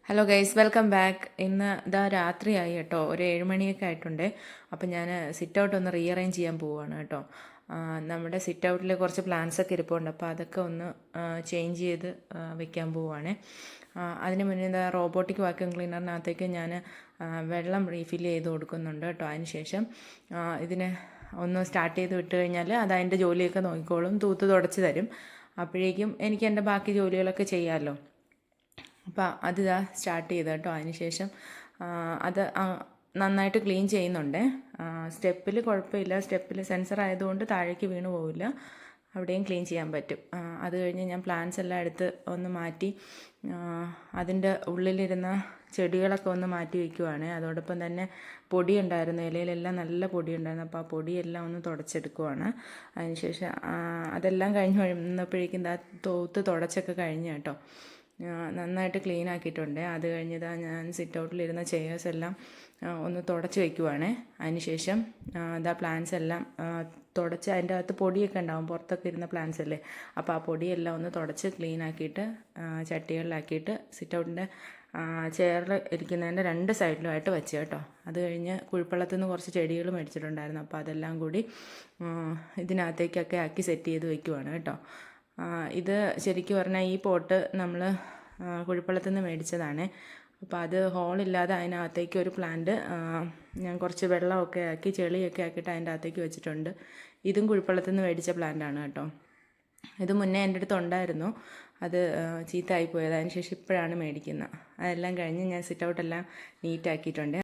Hello guys, welcome back. ഇന്ന് ഇതാ രാത്രിയായി കേട്ടോ, ഒരു 7 മണിയൊക്കെ ആയിട്ടുണ്ട്. അപ്പം ഞാൻ സിറ്റ് ഔട്ട് ഒന്ന് റീഅറേഞ്ച് ചെയ്യാൻ പോവുകയാണ് കേട്ടോ. നമ്മുടെ സിറ്റ് ഔട്ടിൽ കുറച്ച് പ്ലാന്റ്സ് ഒക്കെ ഇരിപ്പുണ്ട്, അപ്പോൾ അതൊക്കെ ഒന്ന് ചേഞ്ച് ചെയ്ത് വെക്കാൻ പോവുകയാണ്. അതിന് മുന്നേ എന്താ റോബോട്ടിക് വാക്യൂം ക്ലീനറിനകത്തേക്ക് ഞാൻ വെള്ളം റീഫിൽ ചെയ്ത് കൊടുക്കുന്നുണ്ട് കേട്ടോ. അതിന് ശേഷം ഇതിനെ ഒന്ന് സ്റ്റാർട്ട് ചെയ്ത് വിട്ട് കഴിഞ്ഞാൽ അത് അതിൻ്റെ ജോലിയൊക്കെ നോക്കിക്കോളും, തൂത്ത് തുടച്ച് തരും. അപ്പോഴേക്കും എനിക്ക് എൻ്റെ ബാക്കി ജോലികളൊക്കെ ചെയ്യാമല്ലോ. അപ്പോൾ അത് ഇതാ സ്റ്റാർട്ട് ചെയ്ത് കേട്ടോ. അതിനുശേഷം അത് നന്നായിട്ട് ക്ലീൻ ചെയ്യുന്നുണ്ട്. സ്റ്റെപ്പിൽ കുഴപ്പമില്ല, സ്റ്റെപ്പിൽ സെൻസർ ആയതുകൊണ്ട് താഴേക്ക് വീണ് പോവില്ല, അവിടെയും ക്ലീൻ ചെയ്യാൻ പറ്റും. അത് കഴിഞ്ഞ് ഞാൻ പ്ലാന്റ്സ് എല്ലാം എടുത്ത് ഒന്ന് മാറ്റി അതിൻ്റെ ഉള്ളിലിരുന്ന ചെടികളൊക്കെ ഒന്ന് മാറ്റി വയ്ക്കുവാണ്. അതോടൊപ്പം തന്നെ പൊടി ഉണ്ടായിരുന്നു, ഇലയിലെല്ലാം നല്ല പൊടി ഉണ്ടായിരുന്നു, അപ്പോൾ ആ പൊടിയെല്ലാം ഒന്ന് തുടച്ചെടുക്കുവാണ്. അതിനുശേഷം അതെല്ലാം കഴിഞ്ഞ് വന്നപ്പോഴേക്കും തൂത്ത് തുടച്ചൊക്കെ കഴിഞ്ഞ് കേട്ടോ. നന്നായിട്ട് ക്ലീൻ ആക്കിയിട്ടുണ്ട്. അത് കഴിഞ്ഞതാ ഞാൻ സിറ്റ് ഔട്ടിലിരുന്ന ചെയേഴ്സ് എല്ലാം ഒന്ന് തുടച്ച് വയ്ക്കുവാണ്. അതിനുശേഷം പ്ലാന്റ്സ് എല്ലാം തുടച്ച്, അതിൻ്റെ അകത്ത് പൊടിയൊക്കെ ഉണ്ടാവും, പുറത്തൊക്കെ ഇരുന്ന പ്ലാന്റ്സ് അല്ലേ, അപ്പോൾ ആ പൊടിയെല്ലാം ഒന്ന് തുടച്ച് ക്ലീൻ ആക്കിയിട്ട് ചട്ടികളിലാക്കിയിട്ട് സിറ്റ് ഔട്ടിൻ്റെ ചെയറിൽ ഇരിക്കുന്നതിൻ്റെ 2 സൈഡിലുമായിട്ട് വെച്ച് കേട്ടോ. അത് കഴിഞ്ഞ് കുഴിപ്പള്ളത്തിൽ നിന്ന് കുറച്ച് ചെടികൾ മേടിച്ചിട്ടുണ്ടായിരുന്നു, അപ്പോൾ അതെല്ലാം കൂടി ഇതിനകത്തേക്കൊക്കെ ആക്കി സെറ്റ് ചെയ്ത് വയ്ക്കുവാണ് കേട്ടോ. ഇത് ശരിക്കും പറഞ്ഞാൽ ഈ പോട്ട് നമ്മൾ കുഴിപ്പള്ളത്തിൽ നിന്ന് മേടിച്ചതാണ്. അപ്പോൾ അത് ഹോളില്ലാതെ അതിനകത്തേക്ക് ഒരു പ്ലാന്റ് ഞാൻ കുറച്ച് വെള്ളമൊക്കെ ആക്കി ചെളിയൊക്കെ ആക്കിയിട്ട് അതിൻ്റെ അകത്തേക്ക് വെച്ചിട്ടുണ്ട്. ഇതും കുഴിപ്പള്ളത്തിൽ നിന്ന് മേടിച്ച പ്ലാന്റാണ് കേട്ടോ. ഇത് മുന്നേ എൻ്റെ അടുത്ത് ഉണ്ടായിരുന്നു, അത് ചീത്തയായിപ്പോയത്. അതിന് ശേഷം ഇപ്പോഴാണ് മേടിക്കുന്നത്. അതെല്ലാം കഴിഞ്ഞ് ഞാൻ സിറ്റ് ഔട്ടെല്ലാം നീറ്റാക്കിയിട്ടുണ്ട്.